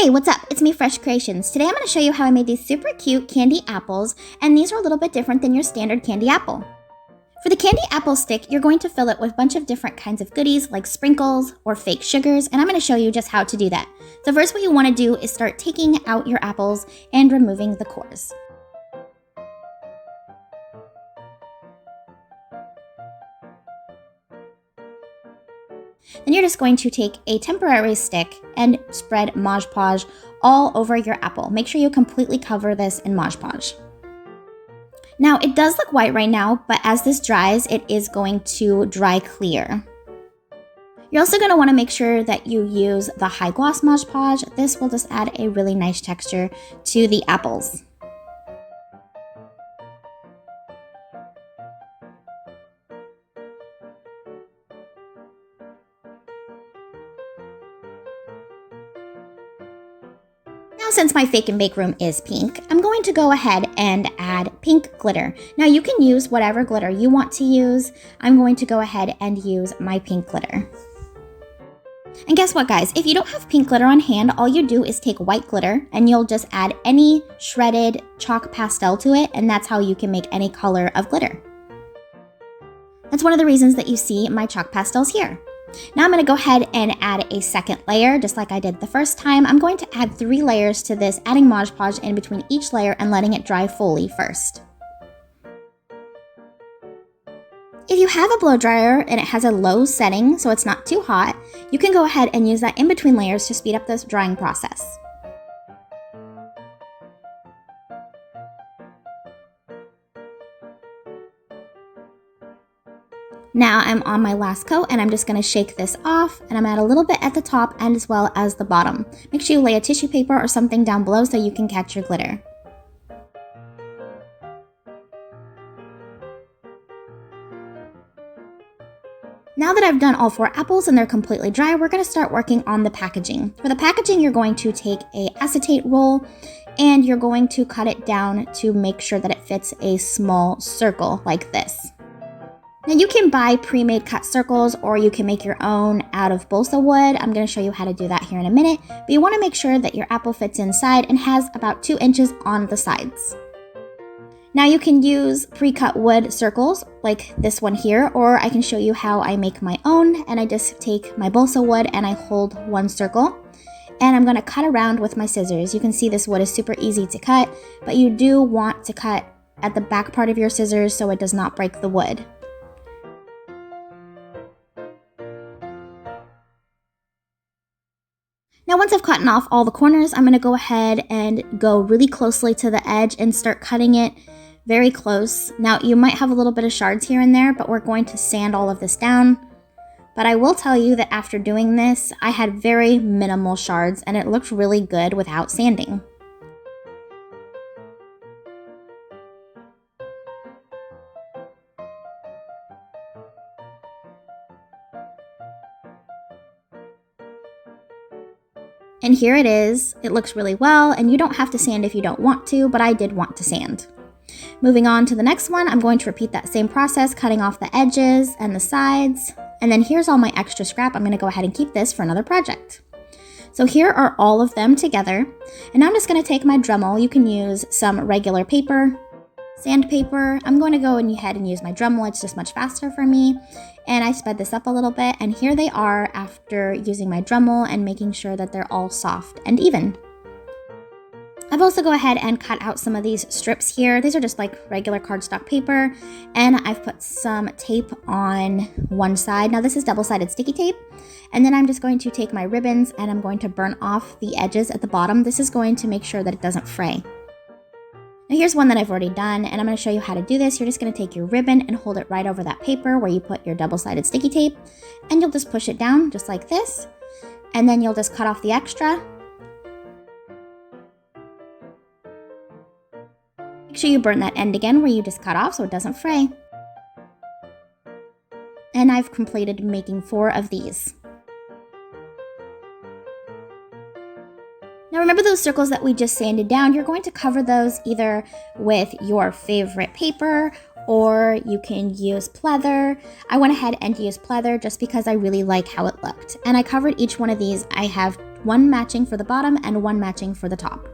Hey, what's up? It's me, Fresh Creations. Today I'm going to show you how I made these super cute candy apples, and these are a little bit different than your standard candy apple. For the candy apple stick, you're going to fill it with a bunch of different kinds of goodies like sprinkles or fake sugars, and I'm going to show you just how to do that. So first what you want to do is start taking out your apples and removing the cores. Then you're just going to take a temporary stick and spread Mod Podge all over your apple. Make sure you completely cover this in Mod Podge. Now, it does look white right now, but as this dries, it is going to dry clear. You're also going to want to make sure that you use the high gloss Mod Podge. This will just add a really nice texture to the apples. Now, since my fake and bake room is pink, I'm going to go ahead and add pink glitter. Now you can use whatever glitter you want to use. I'm going to go ahead and use my pink glitter. And guess what, guys? If you don't have pink glitter on hand, all you do is take white glitter and you'll just add any shredded chalk pastel to it, and that's how you can make any color of glitter. That's one of the reasons that you see my chalk pastels here. Now I'm going to go ahead and add a second layer, just like I did the first time. I'm going to add 3 layers to this, adding Mod Podge in between each layer and letting it dry fully first. If you have a blow dryer and it has a low setting, so it's not too hot, you can go ahead and use that in between layers to speed up this drying process. Now I'm on my last coat and I'm just going to shake this off, and I'm at a little bit at the top and as well as the bottom. Make sure you lay a tissue paper or something down below so you can catch your glitter. Now that I've done all 4 apples and they're completely dry, we're going to start working on the packaging. For the packaging, you're going to take an acetate roll and you're going to cut it down to make sure that it fits a small circle like this. Now you can buy pre-made cut circles or you can make your own out of balsa wood. I'm going to show you how to do that here in a minute, but you want to make sure that your apple fits inside and has about 2 inches on the sides. Now you can use pre-cut wood circles like this one here, or I can show you how I make my own, and I just take my balsa wood and I hold 1 circle and I'm going to cut around with my scissors. You can see this wood is super easy to cut, but you do want to cut at the back part of your scissors so it does not break the wood. Now once I've cut off all the corners, I'm going to go ahead and go really closely to the edge and start cutting it very close. Now you might have a little bit of shards here and there, but we're going to sand all of this down. But I will tell you that after doing this, I had very minimal shards and it looked really good without sanding. And here it is. It looks really well, and you don't have to sand if you don't want to, but I did want to sand. Moving on to the next one, I'm going to repeat that same process, cutting off the edges and the sides. And then here's all my extra scrap. I'm going to go ahead and keep this for another project. So here are all of them together. And now I'm just going to take my Dremel. You can use some regular paper, sandpaper. I'm going to go ahead and use my Dremel. It's just much faster for me. And I sped this up a little bit, and here they are after using my Dremel and making sure that they're all soft and even. I've also go ahead and cut out some of these strips here. These are just like regular cardstock paper, and I've put some tape on one side. Now this is double-sided sticky tape, and then I'm just going to take my ribbons and I'm going to burn off the edges at the bottom. This is going to make sure that it doesn't fray. Now here's one that I've already done, and I'm going to show you how to do this. You're just going to take your ribbon and hold it right over that paper where you put your double-sided sticky tape, and you'll just push it down just like this, and then you'll just cut off the extra. Make sure you burn that end again where you just cut off so it doesn't fray. And I've completed making 4 of these. Now remember those circles that we just sanded down? You're going to cover those either with your favorite paper or you can use pleather. I went ahead and used pleather just because I really like how it looked. And I covered each one of these. I have one matching for the bottom and one matching for the top.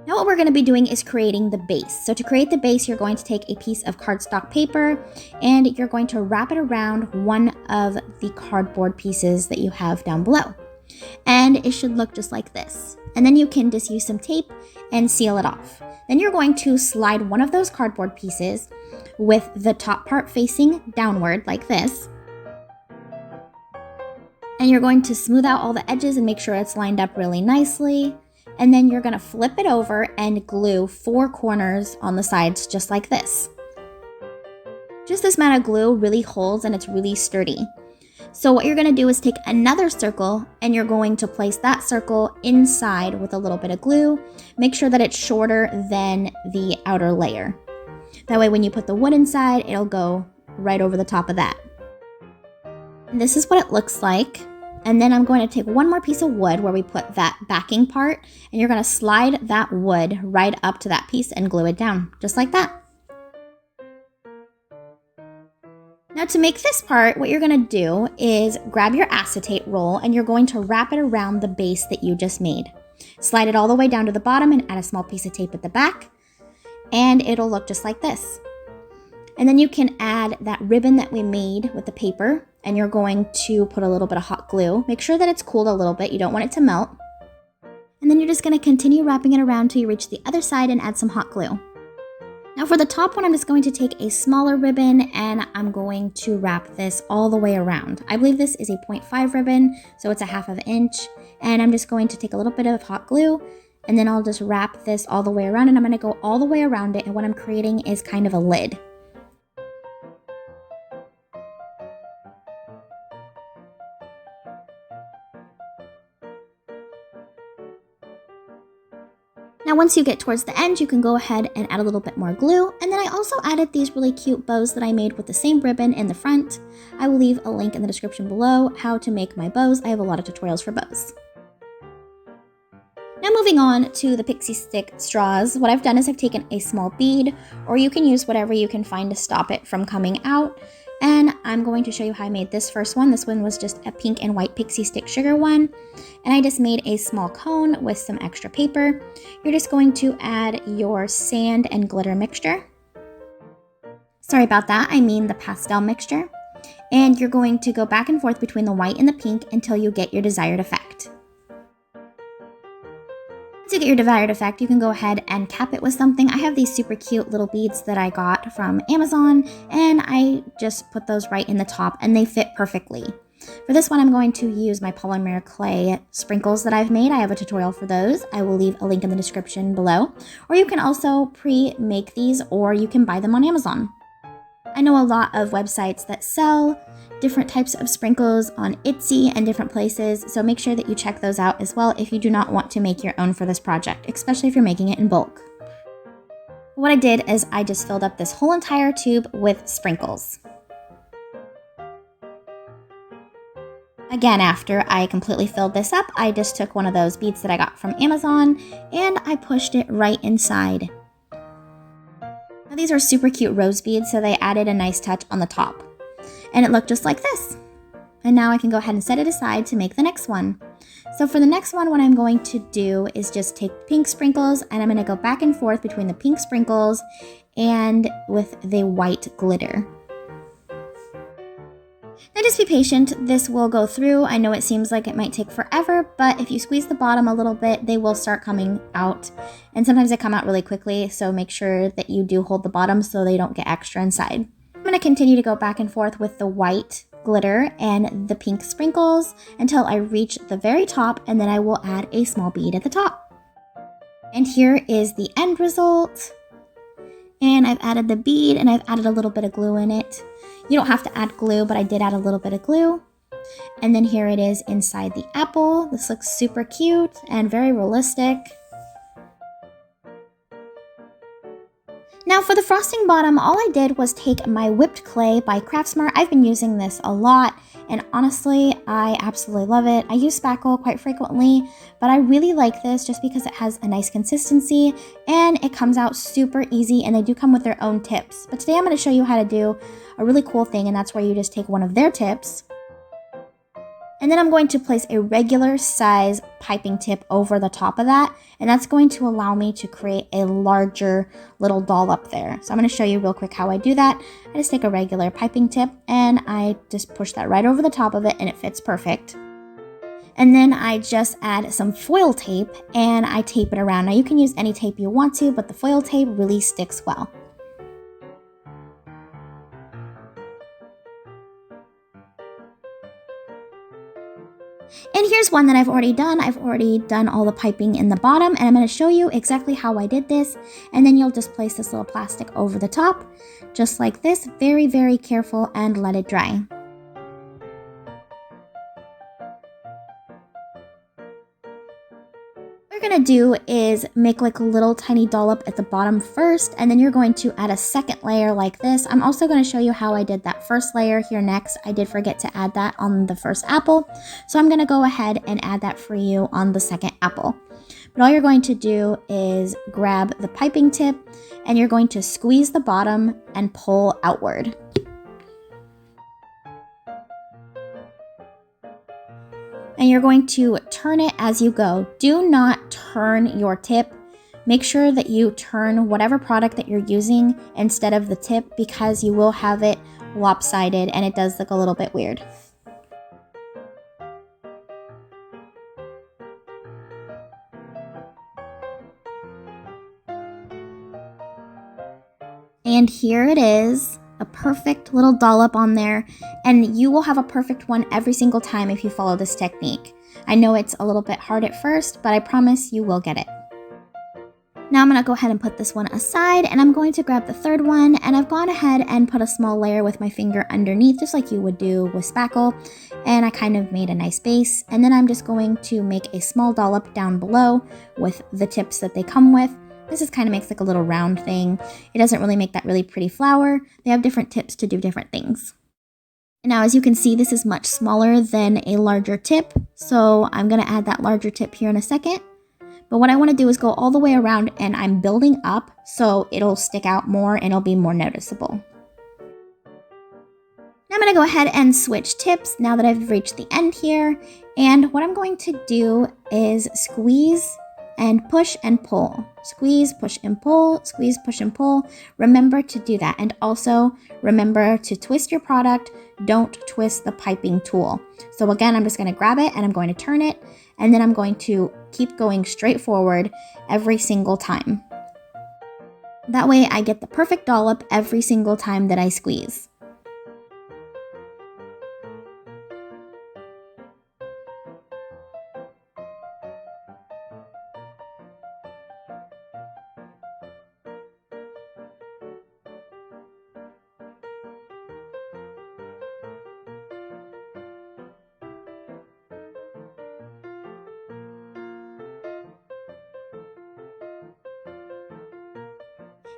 Now what we're going to be doing is creating the base. So to create the base, you're going to take a piece of cardstock paper and you're going to wrap it around one of the cardboard pieces that you have down below. And it should look just like this. And then you can just use some tape and seal it off. Then you're going to slide one of those cardboard pieces with the top part facing downward like this. And you're going to smooth out all the edges and make sure it's lined up really nicely. And then you're going to flip it over and glue 4 corners on the sides just like this. Just this amount of glue really holds and it's really sturdy. So what you're going to do is take another circle and you're going to place that circle inside with a little bit of glue. Make sure that it's shorter than the outer layer. That way when you put the wood inside, it'll go right over the top of that. And this is what it looks like. And then I'm going to take one more piece of wood where we put that backing part, and you're going to slide that wood right up to that piece and glue it down, just like that. Now to make this part, what you're going to do is grab your acetate roll and you're going to wrap it around the base that you just made. Slide it all the way down to the bottom and add a small piece of tape at the back, and it'll look just like this. And then you can add that ribbon that we made with the paper, and you're going to put a little bit of hot glue. Make sure that it's cooled a little bit. You don't want it to melt. And then you're just going to continue wrapping it around till you reach the other side and add some hot glue. Now for the top one, I'm just going to take a smaller ribbon and I'm going to wrap this all the way around. I believe this is a 0.5 ribbon, so it's a 1/2 inch. And I'm just going to take a little bit of hot glue, and then I'll just wrap this all the way around, and I'm going to go all the way around it, and what I'm creating is kind of a lid. Now once you get towards the end, you can go ahead and add a little bit more glue. And then I also added these really cute bows that I made with the same ribbon in the front. I will leave a link in the description below how to make my bows. I have a lot of tutorials for bows. Now moving on to the Pixie stick straws, what I've done is I've taken a small bead, or you can use whatever you can find to stop it from coming out. And I'm going to show you how I made this first one. This one was just a pink and white Pixie stick sugar one. And I just made a small cone with some extra paper. You're just going to add your sand and glitter mixture. Sorry about that, I mean the pastel mixture. And you're going to go back and forth between the white and the pink until you get your desired effect. To get your desired effect, you can go ahead and cap it with something. I have these super cute little beads that I got from Amazon, and I just put those right in the top and they fit perfectly. For this one, I'm going to use my polymer clay sprinkles that I've made. I have a tutorial for those. I will leave a link in the description below. Or you can also pre-make these, or you can buy them on Amazon. I know a lot of websites that sell different types of sprinkles on Etsy and different places, so make sure that you check those out as well if you do not want to make your own for this project, especially if you're making it in bulk. What I did is I just filled up this whole entire tube with sprinkles. Again, after I completely filled this up, I just took one of those beads that I got from Amazon and I pushed it right inside. Now these are super cute rose beads, so they added a nice touch on the top. And it looked just like this. And now I can go ahead and set it aside to make the next one. So for the next one, what I'm going to do is just take pink sprinkles, and I'm going to go back and forth between the pink sprinkles and with the white glitter. Now just be patient, this will go through. I know it seems like it might take forever, but if you squeeze the bottom a little bit, they will start coming out. And sometimes they come out really quickly, so make sure that you do hold the bottom so they don't get extra inside. I'm going to continue to go back and forth with the white glitter and the pink sprinkles until I reach the very top, and then I will add a small bead at the top. And here is the end result. And I've added the bead and I've added a little bit of glue in it. You don't have to add glue, but I did add a little bit of glue. And then here it is inside the apple. This looks super cute and very realistic. Now for the frosting bottom, all I did was take my whipped clay by Craftsmart. I've been using this a lot, and honestly, I absolutely love it. I use spackle quite frequently, but I really like this just because it has a nice consistency and it comes out super easy, and they do come with their own tips. But today I'm going to show you how to do a really cool thing, and that's where you just take one of their tips And then I'm going to place a regular size piping tip over the top of that, and that's going to allow me to create a larger little dollop there. So I'm going to show you real quick how I do that. I just take a regular piping tip and I just push that right over the top of it, and it fits perfect. And then I just add some foil tape and I tape it around. Now you can use any tape you want to, but the foil tape really sticks well. And here's one that I've already done. I've already done all the piping in the bottom, and I'm going to show you exactly how I did this. And then you'll just place this little plastic over the top, just like this. Very, very careful, and let it dry. What you're going to do is make like a little tiny dollop at the bottom first, and then you're going to add a second layer like this. I'm also going to show you how I did that first layer here next. I did forget to add that on the first apple, so I'm going to go ahead and add that for you on the second apple. But all you're going to do is grab the piping tip and you're going to squeeze the bottom and pull outward. And you're going to turn it as you go. Do not turn your tip. Make sure that you turn whatever product that you're using instead of the tip, because you will have it lopsided and it does look a little bit weird. And here it is. A perfect little dollop on there, and you will have a perfect one every single time if you follow this technique. I know it's a little bit hard at first, but I promise you will get it. Now I'm going to go ahead and put this one aside, and I'm going to grab the third one, and I've gone ahead and put a small layer with my finger underneath, just like you would do with spackle, and I kind of made a nice base. And then I'm just going to make a small dollop down below with the tips that they come with. This just kind of makes like a little round thing. It doesn't really make that really pretty flower. They have different tips to do different things. And now as you can see, this is much smaller than a larger tip. So I'm going to add that larger tip here in a second. But what I want to do is go all the way around, and I'm building up so it'll stick out more and it'll be more noticeable. Now I'm going to go ahead and switch tips now that I've reached the end here. And what I'm going to do is squeeze and push and pull. Squeeze, push and pull, squeeze, push and pull. Remember to do that. And also remember to twist your product. Don't twist the piping tool. So again, I'm just going to grab it and I'm going to turn it. And then I'm going to keep going straight forward every single time. That way I get the perfect dollop every single time that I squeeze.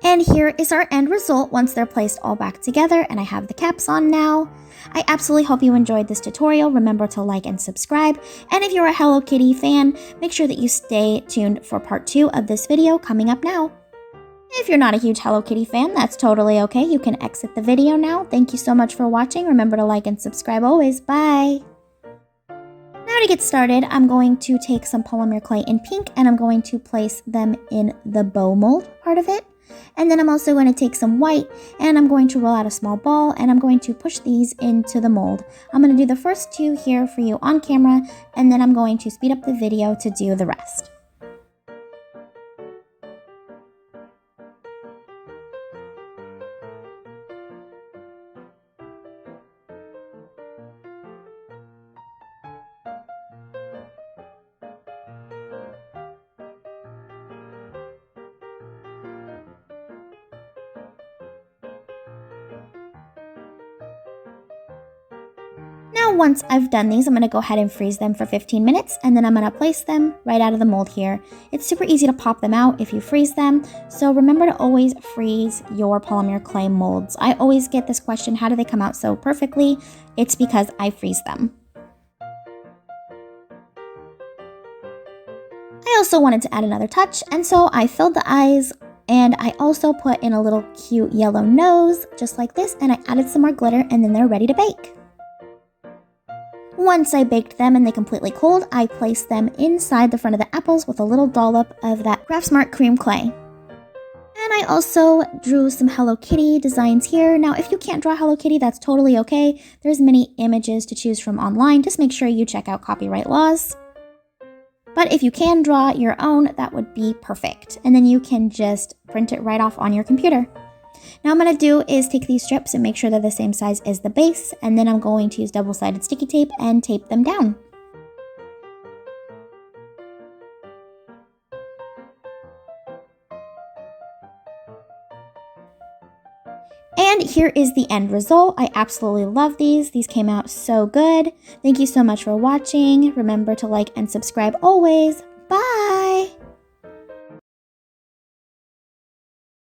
And here is our end result once they're placed all back together, and I have the caps on now. I absolutely hope you enjoyed this tutorial. Remember to like and subscribe. And if you're a Hello Kitty fan, make sure that you stay tuned for part 2 of this video coming up now. If you're not a huge Hello Kitty fan, that's totally okay. You can exit the video now. Thank you so much for watching. Remember to like and subscribe always. Bye! Now to get started, I'm going to take some polymer clay in pink and I'm going to place them in the bow mold part of it. And then I'm also going to take some white and I'm going to roll out a small ball and I'm going to push these into the mold. I'm going to do the first 2 here for you on camera, and then I'm going to speed up the video to do the rest. Now once I've done these, I'm going to go ahead and freeze them for 15 minutes, and then I'm going to place them right out of the mold here. It's super easy to pop them out if you freeze them, so remember to always freeze your polymer clay molds. I always get this question, how do they come out so perfectly? It's because I freeze them. I also wanted to add another touch, and so I filled the eyes, and I also put in a little cute yellow nose, just like this, and I added some more glitter, and then they're ready to bake. Once I baked them and they completely cooled, I placed them inside the front of the apples with a little dollop of that Craftsmart cream clay. And I also drew some Hello Kitty designs here. Now, if you can't draw Hello Kitty, that's totally okay. There's many images to choose from online. Just make sure you check out copyright laws. But if you can draw your own, that would be perfect. And then you can just print it right off on your computer. Now what I'm going to do is take these strips and make sure they're the same size as the base, and then I'm going to use double-sided sticky tape and tape them down. And here is the end result. I absolutely love these. These came out so good. Thank you so much for watching. Remember to like and subscribe always.